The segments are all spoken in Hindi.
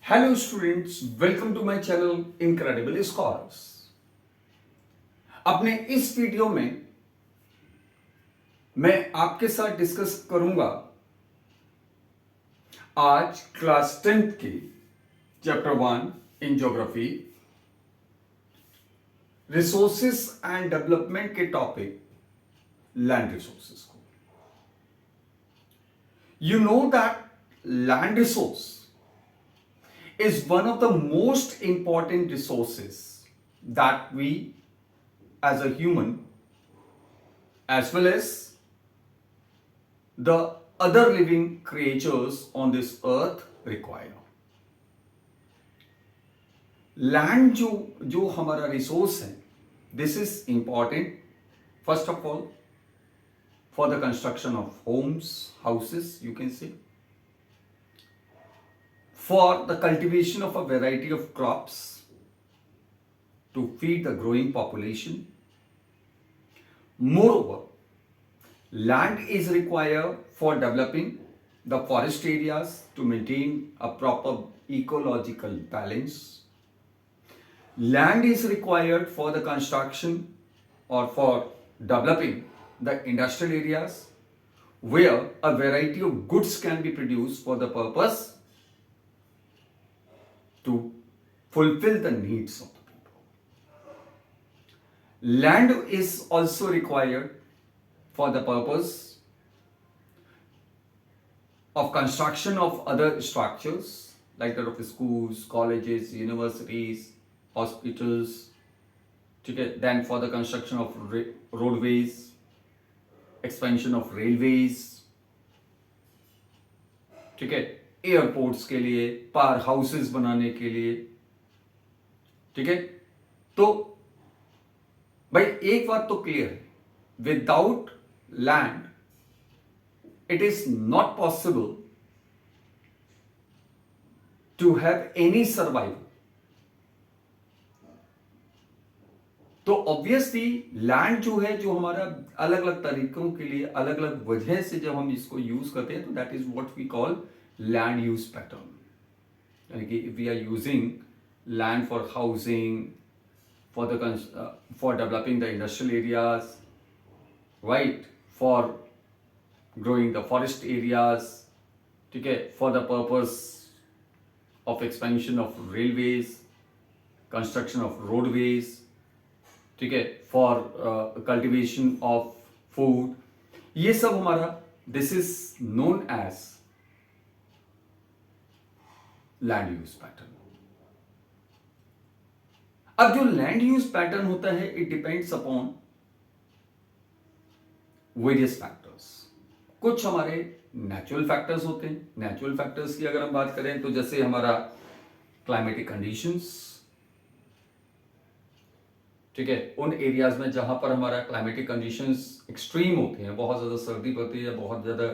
Hello students, welcome to my channel incredible scholars. अपने इस वीडियो में मैं आपके साथ डिस्कस करूंगा आज क्लास 10th के chapter 1 in geography resources and development के टॉपिक लैंड रिसोर्सेस को। You know that land resource is one of the most important resources that we as a human as well as the other living creatures on this earth require. Land जो हमारा रिसोर्स है, this is important first of all for the construction of homes, houses, you can say, for the cultivation of a variety of crops to feed the growing population. Moreover, land is required for developing the forest areas to maintain a proper ecological balance. Land is required for the construction or for developing the industrial areas where a variety of goods can be produced for the purpose to fulfill the needs of the people. Land is also required for the purpose of construction of other structures like that of schools, colleges, universities, hospitals, then for the construction of roadways, expansion of railways, ठीक है, एयरपोर्ट्स के लिए, पावर हाउसेस बनाने के लिए, ठीक है। तो भाई एक बात तो क्लियर है, without land it is not possible to have any survival. तो ऑब्वियसली लैंड जो है, जो हमारा अलग अलग तरीकों के लिए, अलग अलग वजह से जब हम इसको यूज करते हैं, तो that is what we call land use pattern. Like if we are using land for housing, for developing the industrial areas, right, for growing the forest areas, okay, for the purpose of expansion of railways, construction of roadways, okay, for cultivation of food, ये सब हमारा this is known as land use pattern. अब जो लैंड यूज पैटर्न होता है, it depends upon various factors. कुछ हमारे नेचुरल फैक्टर्स होते हैं। नेचुरल फैक्टर्स की अगर हम बात करें तो जैसे हमारा क्लाइमेटिक कंडीशंस, ठीक है, उन एरियाज में जहां पर हमारा क्लाइमेटिक कंडीशंस एक्सट्रीम होते हैं, बहुत ज्यादा सर्दी पड़ती है, बहुत ज्यादा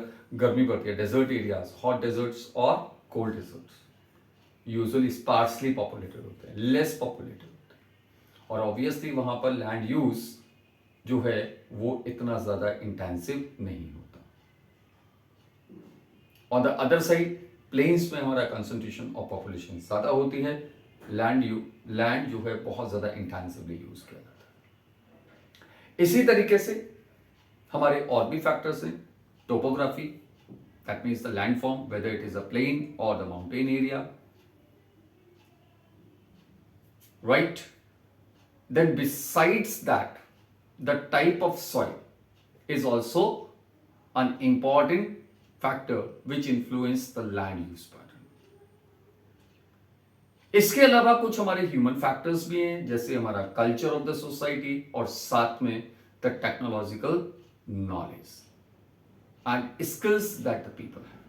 गर्मी पड़ती है, डेजर्ट एरियाज, हॉट डेजर्ट्स और cold deserts usually sparsely populated होते हैं, लेस पॉपुलेटेड होते हैं, और ऑब्वियसली वहां पर लैंड यूज जो है वो इतना ज्यादा इंटेंसिव नहीं होता। On the other side plains में हमारा कंसंट्रेशन ऑफ पॉपुलेशन ज्यादा होती है, लैंड जो है बहुत ज्यादा इंटेंसिवली यूज किया जाता है। इसी तरीके से हमारे और भी फैक्टर्स हैं। Topography, that means the land form, whether it is a plain और the mountain area, right? Then besides that, the type of soil is also an important factor which influence the land use pattern. इसके अलावा कुछ हमारे ह्यूमन फैक्टर्स भी हैं, जैसे हमारा कल्चर ऑफ द सोसाइटी और साथ में the technological knowledge and skills that the people have.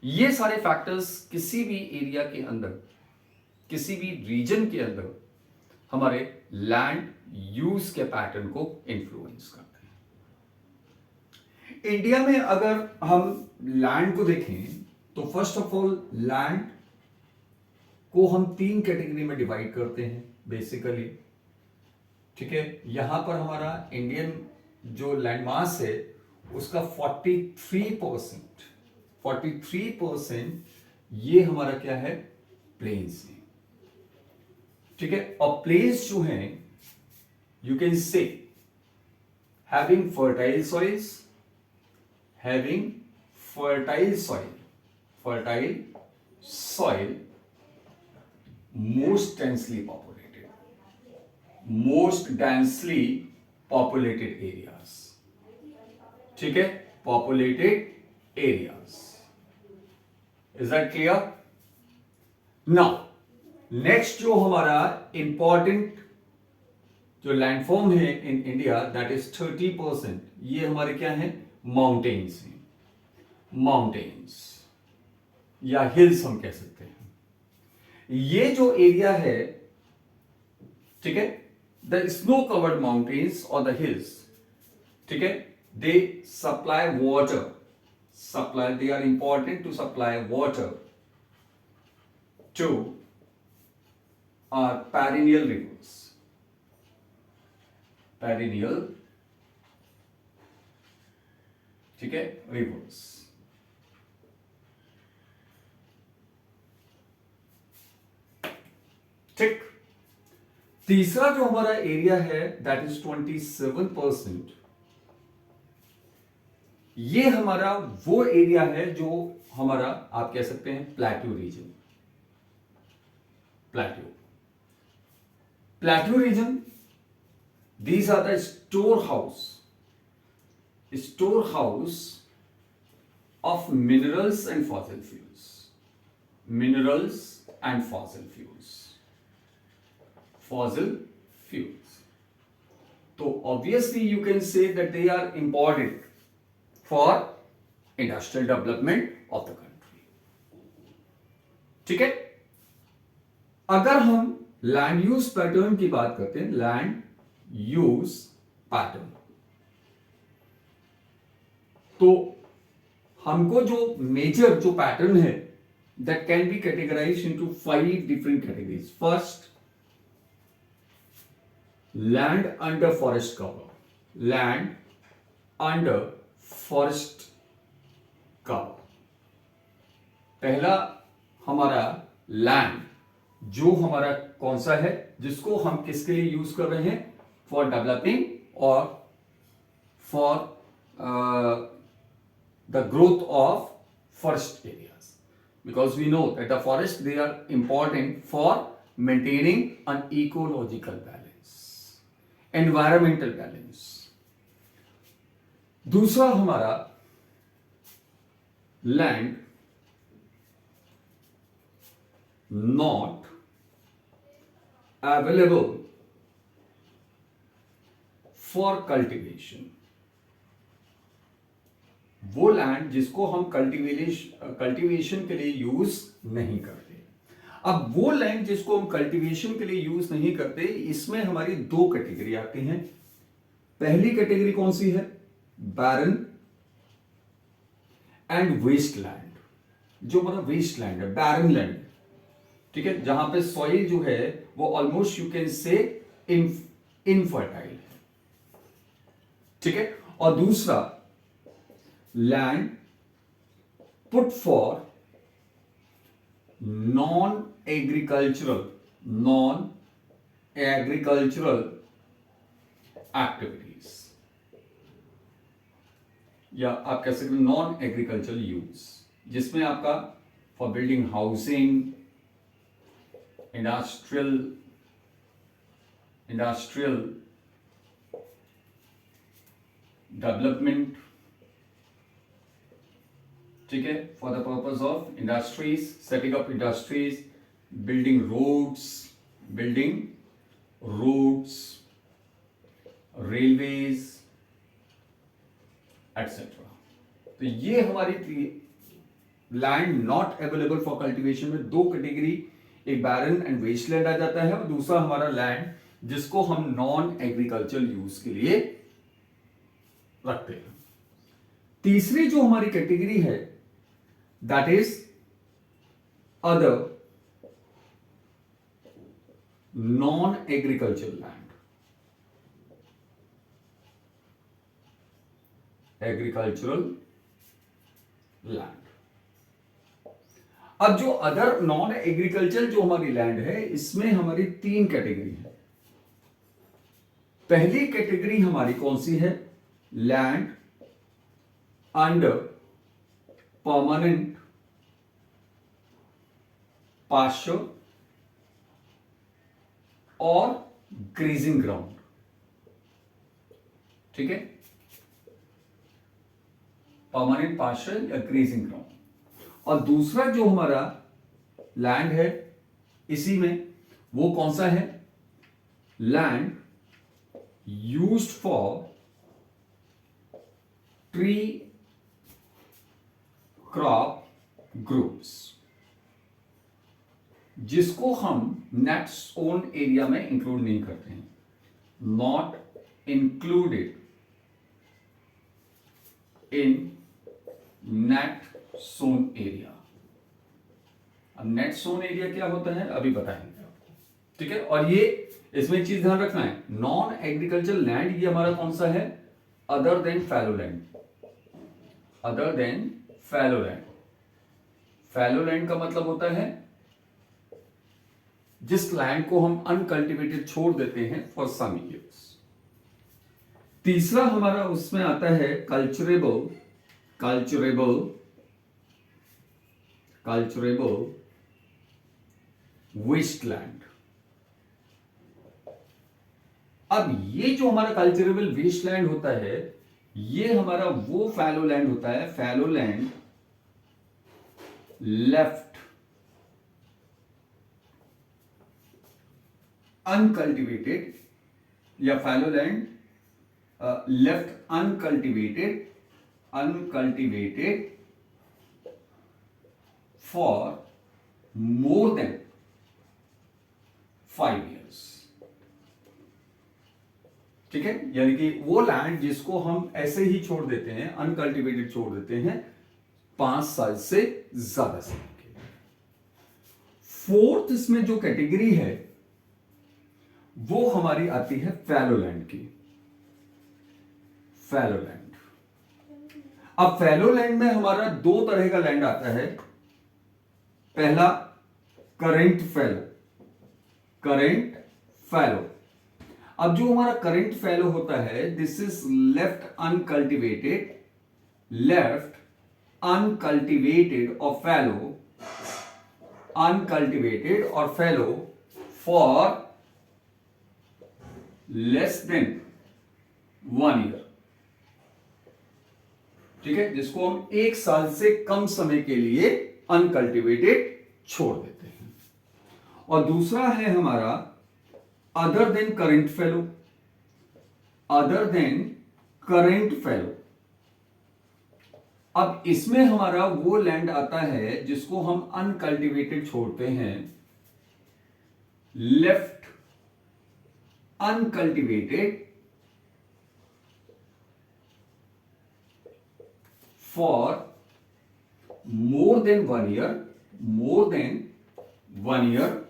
ये सारे फैक्टर्स किसी भी एरिया के अंदर, किसी भी रीजन के अंदर हमारे लैंड यूज के पैटर्न को इन्फ्लुएंस करते हैं। इंडिया में अगर हम लैंड को देखें तो फर्स्ट ऑफ ऑल लैंड को हम 3 कैटेगरी में डिवाइड करते हैं बेसिकली, ठीक है। यहां पर हमारा इंडियन जो लैंड मास है उसका 43% ये हमारा क्या है, प्लेन्स है। ठीक है, और प्लेन्स जो हैं यू कैन से having fertile soils, having fertile soil, most densely populated areas. ठीक है, populated areas. Is that clear? Now next जो हमारा important जो लैंडफॉर्म है इन इंडिया, दैट इज 30%, ये हमारे क्या है, माउंटेन्स हैं, माउंटेन्स या हिल्स हम कह सकते हैं। ये जो एरिया है, ठीक है, द स्नो कवर्ड माउंटेन्स और द हिल्स, ठीक है, they supply water, they are important to supply water to our perennial rivers, perennial, ठीक है, रिवर्स। ठीक, तीसरा जो हमारा एरिया है दैट इज 27%, ये हमारा वो एरिया है जो हमारा आप कह सकते हैं plateau region, plateau region, these are the storehouse of minerals and fossil fuels. So obviously you can say that they are important for industrial development of the country. ठीक है, अगर हम लैंड यूज पैटर्न की बात करते हैं, लैंड यूज पैटर्न, तो हमको जो मेजर जो पैटर्न है that can be categorised into 5 different categories. First, land under forest cover, land under forest cover. पहला हमारा लैंड जो हमारा कौन सा है, जिसको हम किसके लिए यूज कर रहे हैं, फॉर डेवलपिंग और for the growth of forest areas, because we know that the forest, they are important for maintaining an ecological balance, environmental balance. दूसरा हमारा land not available for cultivation, वो लैंड जिसको हम कल्टीवेशन के लिए यूज नहीं करते। अब वो लैंड जिसको हम कल्टीवेशन के लिए यूज नहीं करते, इसमें हमारी 2 कैटेगरी आती हैं। पहली कैटेगरी कौन सी है, बैरन एंड वेस्ट लैंड, जो हमारा वेस्ट लैंड है, बैरन लैंड, ठीक है, जहां पे सॉइल जो है वो ऑलमोस्ट यू कैन से इनफर्टाइल है, ठीक है। और दूसरा land put for non agricultural activities, या आप कह सकते हैं नॉन एग्रीकल्चरल यूज, जिसमें आपका for building housing, industrial development, ठीक है, for the purpose of industries, setting up industries, building roads, railways etcetera. तो ये हमारी land not available for cultivation में 2 कैटेगरी, एक बैरन एंड वेस्टलैंड आ जाता है, और दूसरा हमारा लैंड जिसको हम नॉन एग्रीकल्चरल यूज के लिए रखते हैं। तीसरी जो हमारी कैटेगरी है that is other non agricultural land, agricultural land. अब जो अदर नॉन एग्रीकल्चर जो हमारी लैंड है, इसमें हमारी 3 कैटेगरी है। पहली कैटेगरी हमारी कौन सी है? लैंड अंडर परमानेंट पास्चर और ग्रेजिंग ग्राउंड। ठीक है, परमानेंट पास्चर या ग्रेजिंग ग्राउंड। और दूसरा जो हमारा लैंड है इसी में, वो कौन सा है? Land used for tree crop groups, जिसको हम नेट्स ओन एरिया में इंक्लूड नहीं करते हैं, not included in net sown area. अब नेट सोन एरिया क्या होता है अभी बताएंगे आपको। ठीक है, और ये इसमें चीज ध्यान रखना है, नॉन एग्रीकल्चर लैंड ये हमारा कौन सा है? Other than fallow land. Other than fallow land. Fallow land का मतलब होता है जिस लैंड को हम अनकल्टिवेटेड छोड़ देते हैं फॉर सम ईयर्स। तीसरा हमारा उसमें आता है कल्चरेबल वेस्टलैंड। अब ये जो हमारा कल्चरेबल वेस्टलैंड होता है, ये हमारा वो फैलो लैंड होता है, फैलो लैंड लेफ्ट अनकल्टिवेटेड, या fallow land left uncultivated for more than 5 years। ठीक है, यानी कि वो लैंड जिसको हम ऐसे ही छोड़ देते हैं, अनकल्टिवेटेड छोड़ देते हैं 5 साल से ज्यादा समय के। फोर्थ इसमें जो कैटेगरी है वो हमारी आती है फैलो लैंड की। Fallow land. अब फैलो लैंड में हमारा 2 तरह का लैंड आता है। पहला करेंट फैलो। अब जो हमारा करेंट फैलो होता है, दिस इज लेफ्ट अनकल्टिवेटेड और फैलो फॉर लेस देन 1 year। ठीक है, जिसको हम 1 साल से कम समय के लिए अनकल्टिवेटेड छोड़ देते हैं। और दूसरा है हमारा अदर देन करेंट फैलो। अब इसमें हमारा वो लैंड आता है जिसको हम अनकल्टिवेटेड छोड़ते हैं, left uncultivated for more than 1 year,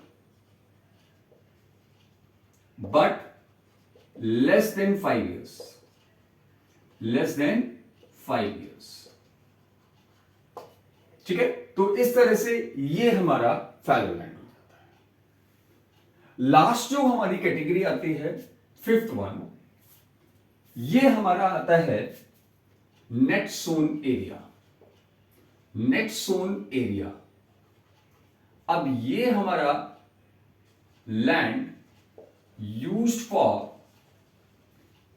but less than 5 years। ठीक है, तो इस तरह से ये हमारा फैलो लैंड हो जाता है। लास्ट जो हमारी कैटेगरी आती है, 5th वन, ये हमारा आता है नेट सोन एरिया। अब ये हमारा land used for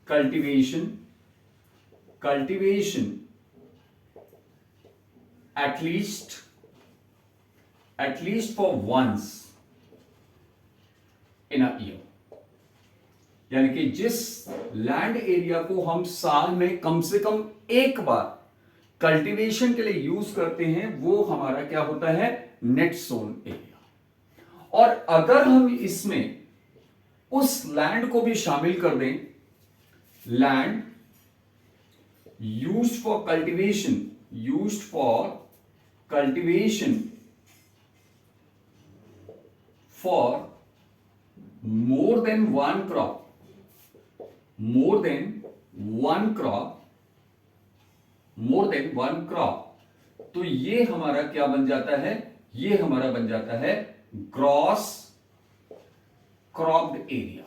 cultivation at least for once in a year। यानी कि जिस लैंड एरिया को हम साल में कम से कम एक बार कल्टीवेशन के लिए यूज करते हैं, वो हमारा क्या होता है? Net sown area. और अगर हम इसमें उस लैंड को भी शामिल कर दें, land used for cultivation for more than one crop, तो ये हमारा क्या बन जाता है? ये हमारा बन जाता है ग्रॉस क्रॉप्ड एरिया,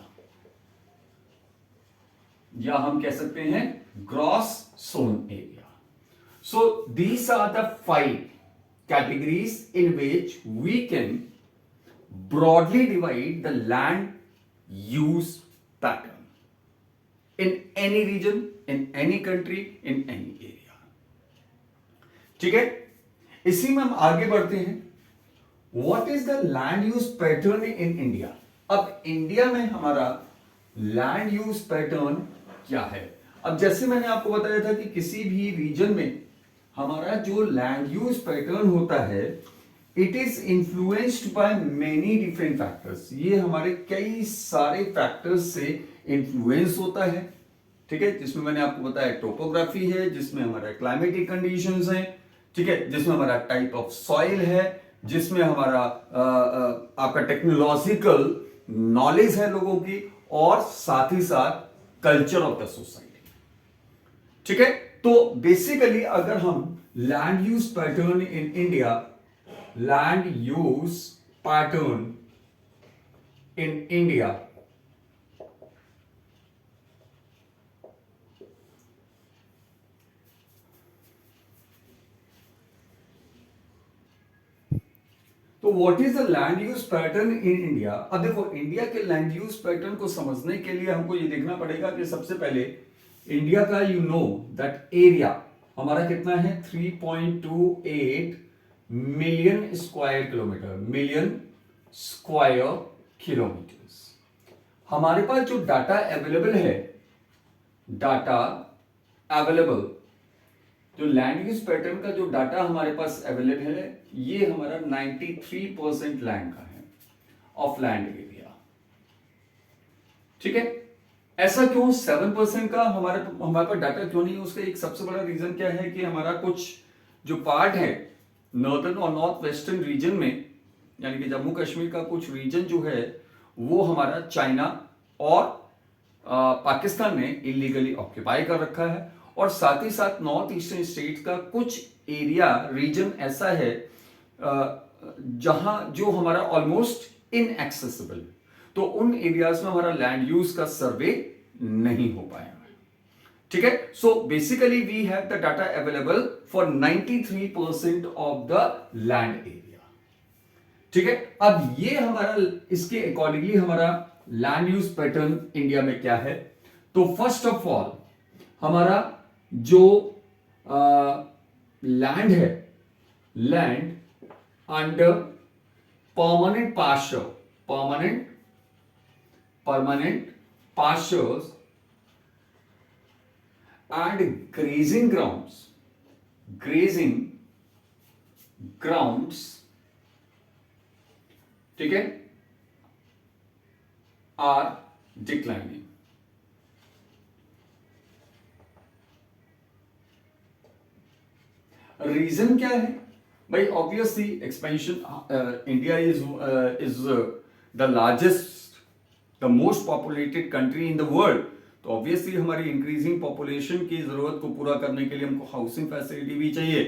या हम कह सकते हैं gross sown area. So these are the 5 categories in which we can broadly divide the land use pattern in any region, in any country, in any area. ठीक है, इसी में हम आगे बढ़ते हैं. What is the land use pattern in India? अब इंडिया में हमारा लैंड यूज पैटर्न क्या है? अब जैसे मैंने आपको बताया था कि किसी भी रीजन में हमारा जो लैंड यूज पैटर्न होता है, it is influenced by many different factors. ये हमारे कई सारे फैक्टर्स से इन्फ्लुएंस होता है. ठीक है, जिसमें मैंने आपको बताया टोपोग्राफी है, जिसमें हमारा क्लाइमेटिक कंडीशंस हैं, ठीक है, जिसमें हमारा टाइप ऑफ सॉइल है, जिसमें हमारा आपका टेक्नोलॉजिकल नॉलेज है लोगों की, और साथ ही साथ कल्चर ऑफ द सोसाइटी. ठीक है, तो बेसिकली अगर हम land use pattern in India, land use pattern in India, तो what is the land use pattern in India? अब देखो, इंडिया के लैंड यूज पैटर्न को समझने के लिए हमको ये देखना पड़ेगा कि सबसे पहले इंडिया का यू नो दैट एरिया हमारा कितना है, 3.28 million square kilometre, million square kilometres. हमारे पास जो डाटा अवेलेबल है, डाटा अवेलेबल, जो लैंड यूज पैटर्न का जो डाटा हमारे पास अवेलेबल है, ये हमारा 93% लैंड का है, ऑफ लैंड एरिया. ठीक है, ऐसा क्यों 7% का हमारे पास डाटा क्यों नहीं है? उसका एक सबसे बड़ा रीजन क्या है कि हमारा कुछ जो पार्ट है नॉर्दर्न और नॉर्थ वेस्टर्न रीजन में, यानी कि जम्मू कश्मीर का कुछ रीजन जो है वो हमारा चाइना और पाकिस्तान ने इलीगली ऑक्यूपाई कर रखा है, और साथ ही साथ नॉर्थ ईस्टर्न स्टेट का कुछ एरिया रीजन ऐसा है जहां जो हमारा ऑलमोस्ट इनएक्सेसिबल, तो उन एरियाज में हमारा लैंड यूज का सर्वे नहीं हो पाया. ठीक है, so basically we have the data available for 93% of the land area. ठीक है, अब ये हमारा, इसके अकॉर्डिंगली हमारा लैंड यूज पैटर्न इंडिया में क्या है? तो फर्स्ट ऑफ ऑल हमारा जो लैंड है, land under permanent pasture, permanent pastures and grazing grounds, ठीक है, are declining. रीजन क्या है भाई? Obviously expansion, India is the largest, the most populated country in the world, तो ऑब्वियसली हमारी इंक्रीजिंग पॉपुलेशन की जरूरत को पूरा करने के लिए हमको हाउसिंग फैसिलिटी भी चाहिए,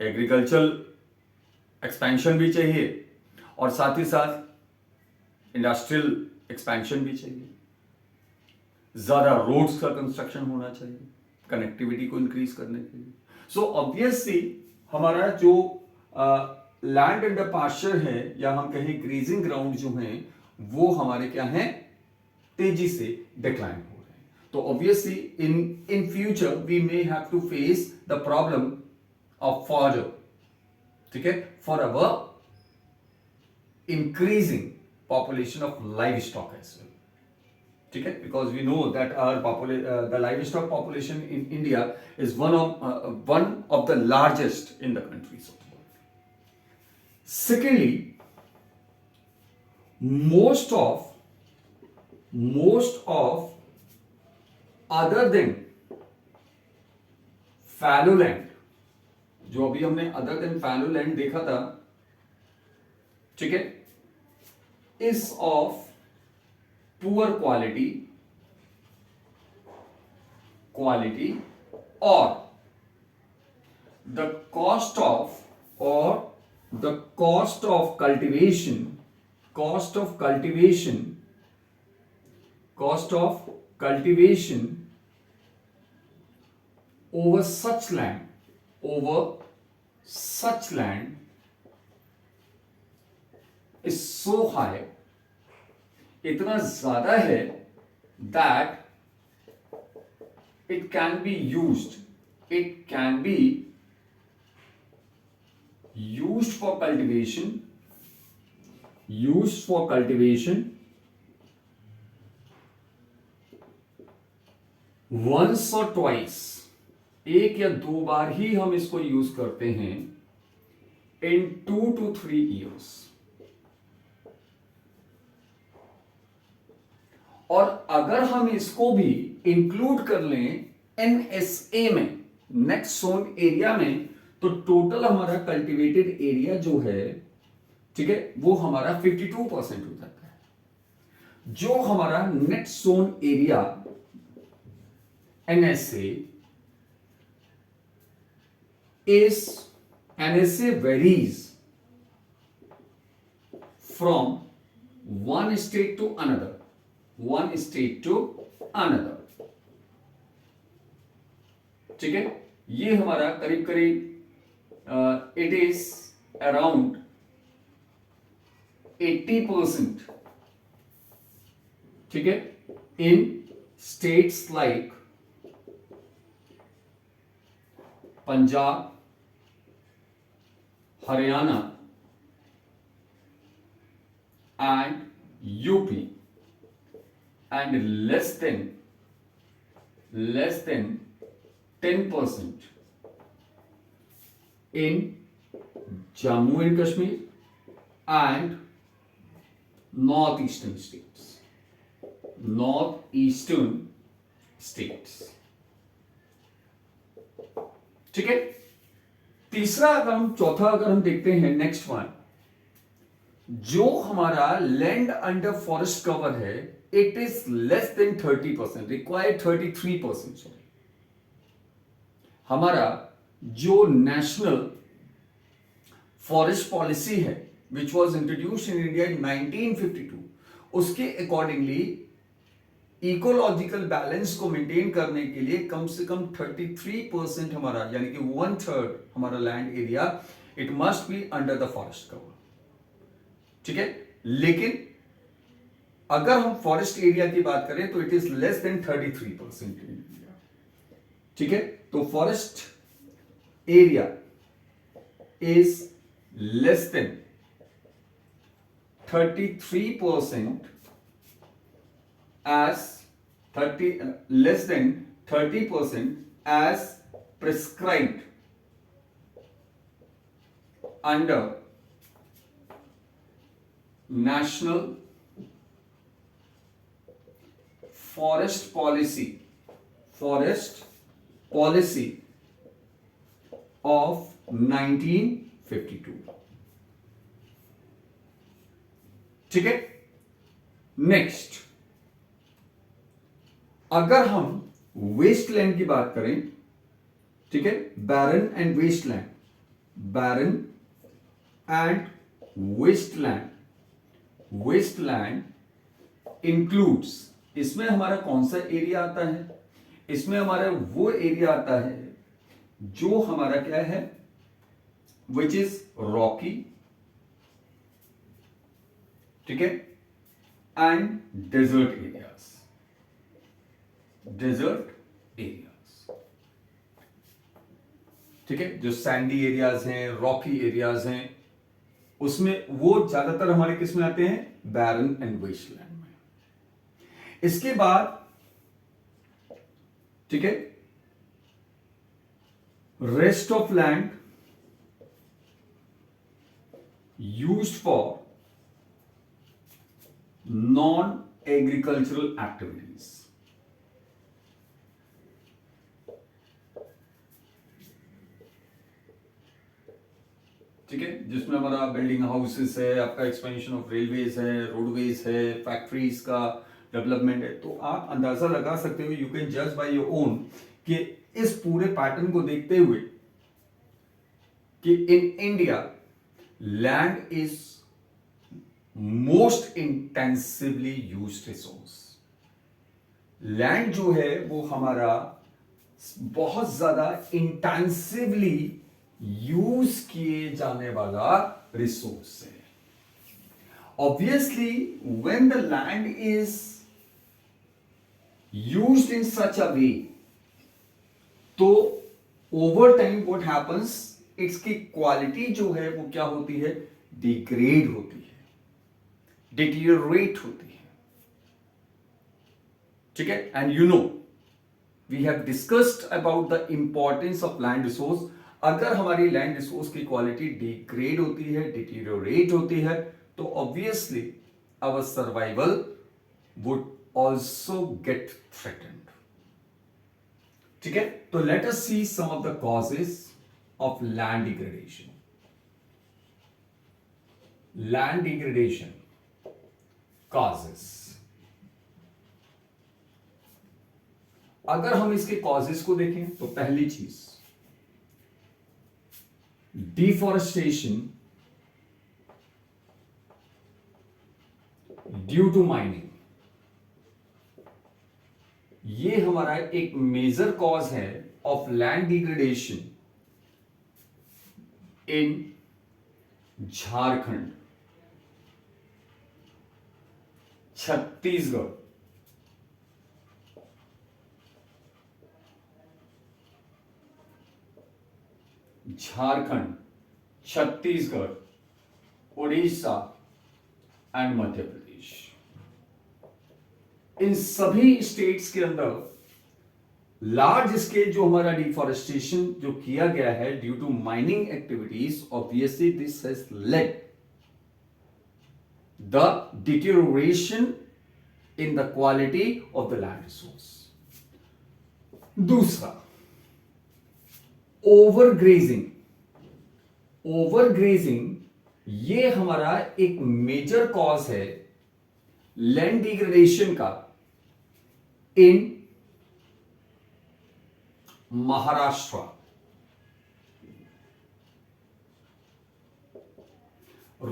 एग्रीकल्चरल एक्सपेंशन भी चाहिए, और साथ ही साथ इंडस्ट्रियल एक्सपेंशन भी चाहिए, ज्यादा रोड्स का कंस्ट्रक्शन होना चाहिए कनेक्टिविटी को इंक्रीज करने के लिए. सो ऑब्वियसली हमारा जो लैंड अंडर पास्चर है, या हम कहें ग्रेजिंग ग्राउंड जो हैं, वो हमारे क्या हैं, तेजी से डिक्लाइन हो रहे हैं. तो obviously in future we may have to face the problem of for, ठीक है, for our increasing population of livestock as well. ठीक है, because we know that our the livestock population in India is one of the largest in the countries of the world. Secondly, most of other than fallow land, जो अभी हमने other than fallow land देखा था, ठीक है, is of poor quality or the cost of the cost of cultivation over such land is so high, इतना ज्यादा है, that it can be used for cultivation once or twice, एक या दो बार ही हम इसको यूज करते हैं in 2 to 3 years. और अगर हम इसको भी इंक्लूड कर लें एनएसए में, नेक्स्ट जोन एरिया में, तो टोटल हमारा कल्टीवेटेड एरिया जो है, ठीक है, वो हमारा 52% हो जाता है. जो हमारा next zone area NSA varies from one state to another. ठीक है, ये हमारा करीब इट इज अराउंड 80%. ठीक है, इन states like Punjab, Haryana and UP, and less than 10% in Jammu and Kashmir and northeastern states. ठीक है, चौथा अगर हम देखते हैं, नेक्स्ट वन, जो हमारा लैंड अंडर फॉरेस्ट कवर है, it is less than 30%, required 33%. Sorry, हमारा जो नेशनल फॉरेस्ट पॉलिसी है which was introduced in India in 1952, उसके अकॉर्डिंगली इकोलॉजिकल बैलेंस को मेंटेन करने के लिए कम से कम 33% हमारा, यानी कि 1/3 हमारा land area, it must be under the forest cover. ठीक है, लेकिन अगर हम फॉरेस्ट एरिया की बात करें तो it is less than 33% in India. ठीक है, तो forest area is less than 33% less than 30% as prescribed under National Forest Policy of 1952. ठीक है, नेक्स्ट, अगर हम वेस्टलैंड की बात करें, ठीक है, बैरन एंड वेस्टलैंड इंक्लूड्स, इसमें हमारा कौन सा एरिया आता है? इसमें हमारा वो एरिया आता है जो हमारा क्या है, विच इज रॉकी, ठीक है, एंड डेजर्ट एरियाज. ठीक है, जो सैंडी एरियाज हैं, रॉकी एरियाज हैं, उसमें वो ज्यादातर हमारे किस में आते हैं? बैरन एंड वेस्टलैंड में. इसके बाद, ठीक है, rest of land used for non agricultural activities. ठीक है, जिसमें हमारा बिल्डिंग हाउसेस है, आपका एक्सपेंशन ऑफ रेलवेज है, रोडवेज है, फैक्ट्रीज का डेवलपमेंट है. तो आप अंदाजा लगा सकते हो, यू कैन जज बाय योर ओन, कि इस पूरे पैटर्न को देखते हुए कि इन India land is most intensively used resource. Land जो है वो हमारा बहुत ज्यादा इंटेंसिवली यूज किए जाने वाला रिसोर्स है। Obviously when the land is used in such a way, तो ओवर टाइम व्हाट हैपेंस, इसकी क्वालिटी जो है वो क्या होती है, डिग्रेड होती है, डिटीरियोरेट होती है। ठीक है, and you know we have discussed about the importance of land resource. अगर हमारी लैंड रिसोर्स की क्वालिटी डिग्रेड होती है, डिटीरियोरेट होती है, तो obviously our survival would also get threatened. ठीक है, तो let us see some of the causes of land degradation. Land degradation causes, अगर हम इसके कॉजेस को देखें तो पहली चीज डिफॉरेस्टेशन ड्यू टू माइनिंग, ये हमारा एक मेजर कॉज है of land degradation in Jharkhand, Chhattisgarh, Jharkhand, Chhattisgarh, Orissa and Madhya Pradesh. इन सभी स्टेट्स के अंदर लार्ज स्केल जो हमारा डिफॉरेस्टेशन जो किया गया है due to mining activities, obviously this has led the deterioration in the quality of the land resource. दूसरा, ओवरग्रेजिंग। ओवरग्रेजिंग ये हमारा एक मेजर कॉज है लैंड डिग्रेडेशन का इन महाराष्ट्र,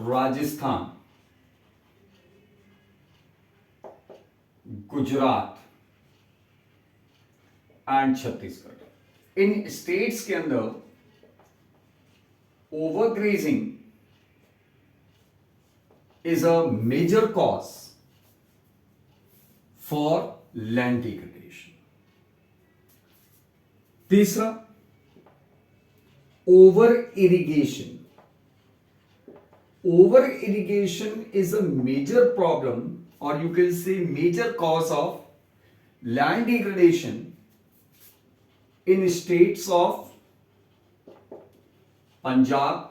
राजस्थान, गुजरात एंड छत्तीसगढ़। इन स्टेट्स के अंदर overgrazing is a major cause for land degradation. तीसरा, over irrigation. Over irrigation is a major problem, or you can say major cause of land degradation in states of Punjab,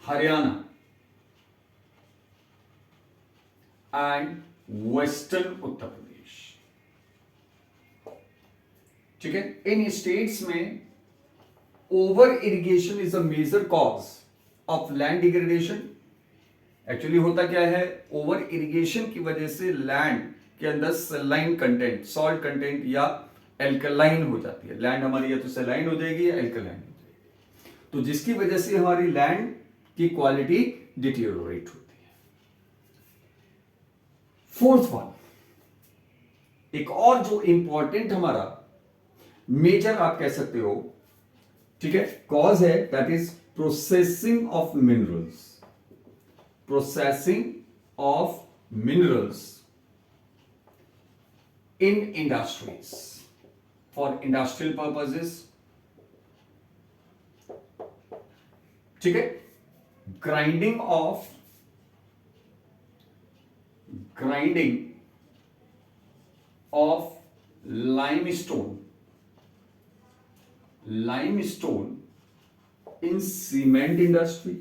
Haryana and Western Uttar Pradesh। ठीक है, इन स्टेट्स में over irrigation is a major cause of land degradation. Actually होता क्या है, ओवर इरिगेशन की वजह से लैंड के अंदर सलाइन कंटेंट, सॉल्ट कंटेंट या एल्कलाइन हो जाती है। लैंड हमारी या तो सलाइन हो जाएगी या एल्कलाइन हो जाएगी, तो जिसकी वजह से हमारी लैंड की क्वालिटी डिटीरियोरेट होती है। फोर्थ वन, एक और जो इंपॉर्टेंट हमारा मेजर आप कह सकते हो, ठीक है, कॉज है, that is processing of minerals. Processing of minerals in industries for industrial purposes. ठीक है, grinding of limestone in cement industry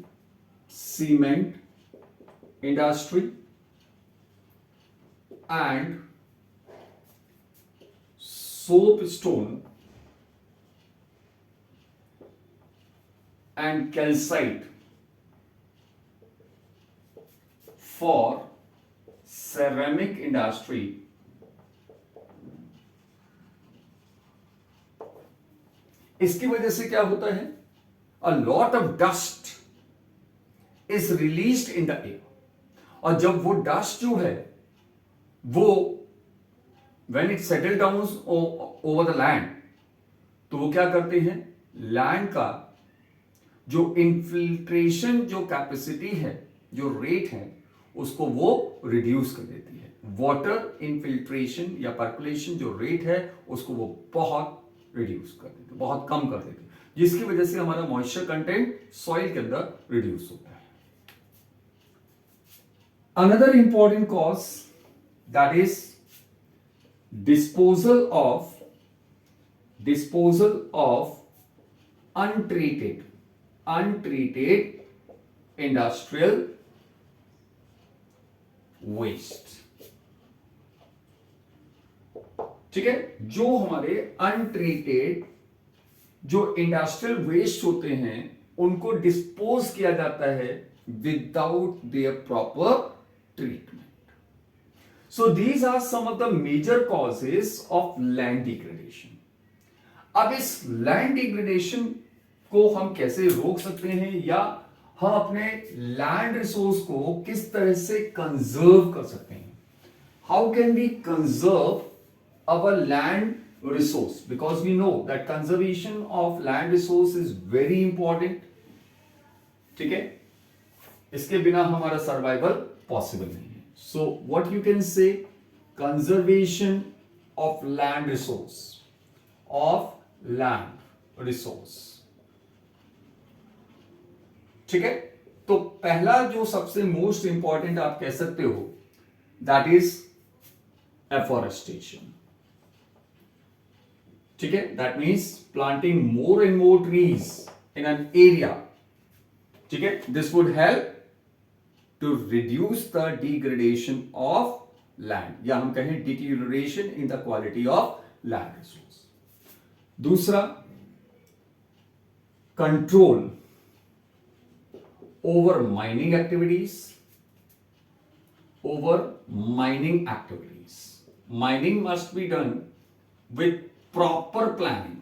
and soapstone and calcite for ceramic industry। इसकी वजह से क्या होता है, a lot of dust is released in the air. और जब वो डस्ट जो है वो when it settle down over the land, तो वो क्या करते हैं, लैंड का जो इन्फिल्ट्रेशन जो कैपेसिटी है, जो रेट है, उसको वो रिड्यूस कर देती है. वाटर इन्फिल्ट्रेशन या पर्कुलेशन जो रेट है उसको वो बहुत रिड्यूस कर देती है, बहुत कम कर देती है, जिसकी वजह से हमारा मॉइस्चर कंटेंट सॉइल के अंदर रिड्यूस होता है. Another important cause, that is disposal of untreated industrial waste. ठीक है, जो हमारे अनट्रीटेड जो इंडस्ट्रियल वेस्ट होते हैं उनको डिस्पोज किया जाता है without their proper treatment. So these are some of the major causes of land degradation. अब इस land degradation को हम कैसे रोक सकते हैं या हम अपने land resource को किस तरह से conserve कर सकते हैं? How can we conserve our land resource? Because we know that conservation of land resource is very important. ठीक है, इसके बिना हमारा सर्वाइवल पॉसिबल नहीं है. सो व्हाट यू कैन से, कंजर्वेशन ऑफ लैंड रिसोर्स. ठीक है, तो पहला जो सबसे मोस्ट इंपॉर्टेंट आप कह सकते हो, दैट इज एफॉरेस्टेशन. ठीक है, that means planting more and more trees in an area. ठीक है, this would help to reduce the degradation of land, या हम कहें deterioration in the quality of land resource. दूसरा, control over mining activities. Mining must be done with proper planning.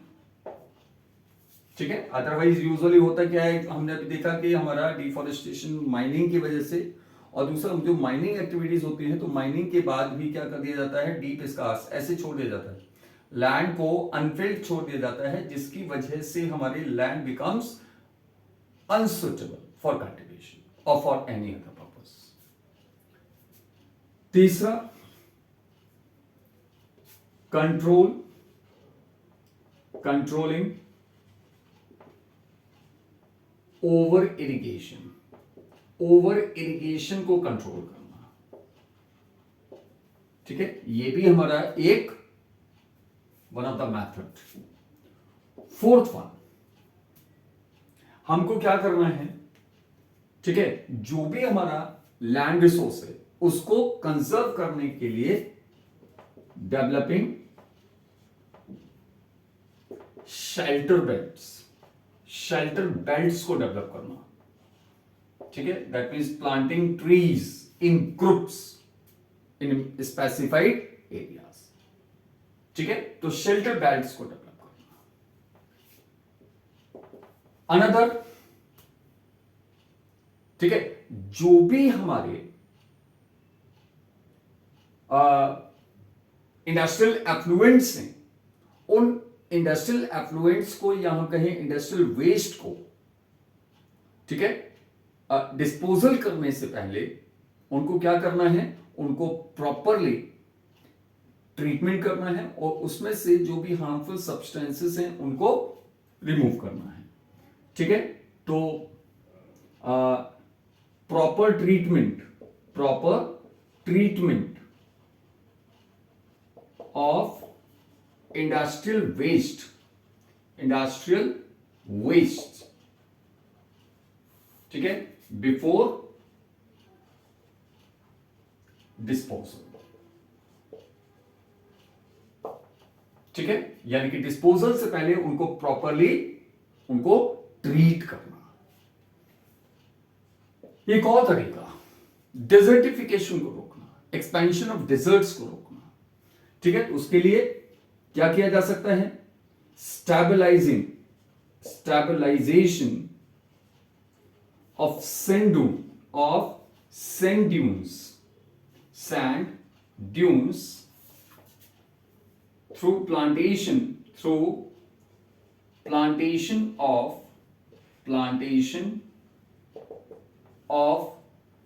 ठीक है, अदरवाइज यूजुअली होता क्या है, हमने अभी देखा कि हमारा डिफॉरेस्टेशन माइनिंग की वजह से, और दूसरा जो माइनिंग एक्टिविटीज होती हैं तो माइनिंग के बाद भी क्या कर दिया जाता है, डीप स्कार्स ऐसे छोड़ दिया जाता है, लैंड को अनफिल्ड छोड़ दिया जाता है, जिसकी वजह से हमारी land becomes unsuitable for cultivation और फॉर एनी अदर पर्पस. तीसरा, कंट्रोलिंग ओवर इरिगेशन को कंट्रोल करना. ठीक है, ये भी हमारा एक one of the method. Fourth one, हमको क्या करना है, ठीक है, जो भी हमारा लैंड रिसोर्स है उसको कंजर्व करने के लिए डेवलपिंग शेल्टर बेल्ट्स को डेवलप करना. ठीक है, that means planting trees in groups in specified areas. ठीक है, तो शेल्टर बेल्ट्स को डेवलप करना. अनदर, ठीक है, जो भी हमारे इंडस्ट्रियल एफ्लुएंट्स हैं, उन इंडस्ट्रियल एफ्लुएंट्स को या हम कहें इंडस्ट्रियल वेस्ट को, ठीक है, डिस्पोजल करने से पहले उनको क्या करना है, उनको प्रॉपरली ट्रीटमेंट करना है और उसमें से जो भी हार्मफुल सब्सटेंसेस हैं उनको रिमूव करना है. ठीक है, तो proper treatment of industrial waste, ठीक है, बिफोर डिस्पोजल. ठीक है, यानी कि डिस्पोजल से पहले उनको प्रॉपरली उनको ट्रीट करना. एक और तरीका, डेजर्टिफिकेशन को रोकना, एक्सपेंशन ऑफ डेजर्ट्स को रोकना. ठीक है, उसके लिए क्या किया जा सकता है, stabilization of sand dunes through plantation of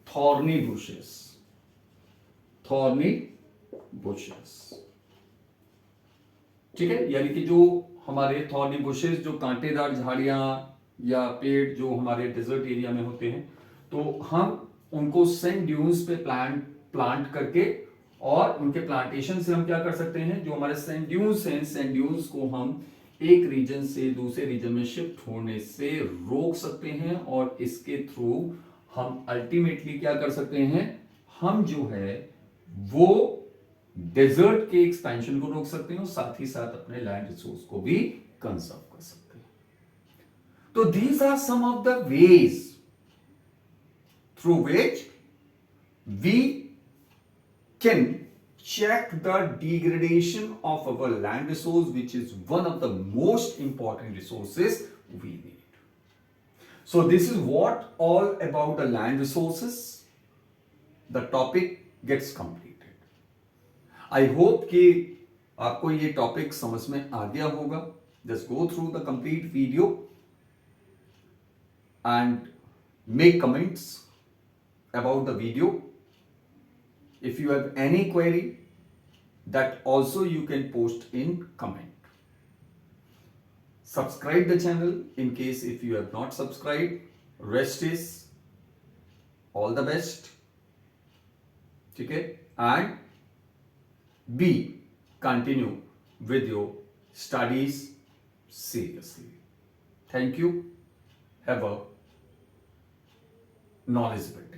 thorny bushes. ठीक है, यानी कि जो हमारे थॉर्नी बुशेस, जो कांटेदार झाड़ियां या पेड़ जो हमारे डेजर्ट एरिया में होते हैं, तो हम उनको सैंड ड्यून्स पे प्लांट करके, और उनके प्लांटेशन से हम क्या कर सकते हैं, जो हमारे सैंड ड्यून्स हैं, सैंड ड्यून्स को हम एक रीजन से दूसरे रीजन में शिफ्ट होने से रोक सकते हैं, और इसके थ्रू हम अल्टीमेटली क्या कर सकते हैं, हम जो है वो डेजर्ट के एक्सपेंशन को रोक सकते हैं और साथ ही साथ अपने लैंड रिसोर्स को भी कंजर्व कर सकते हैं. तो these are some of the ways through which we can check the degradation of our land resource, which is one of the most important resources we need. So this is what all about the land resources. The topic gets completed. I hope कि आपको ये टॉपिक समझ में आ गया होगा. Just go through the complete video and make comments about the video. If you have any query, that also you can post in comment. Subscribe the channel in case if you have not subscribed. Rest is all the best. Okay? And B, continue with your studies seriously. Thank you. Have a knowledgeable day.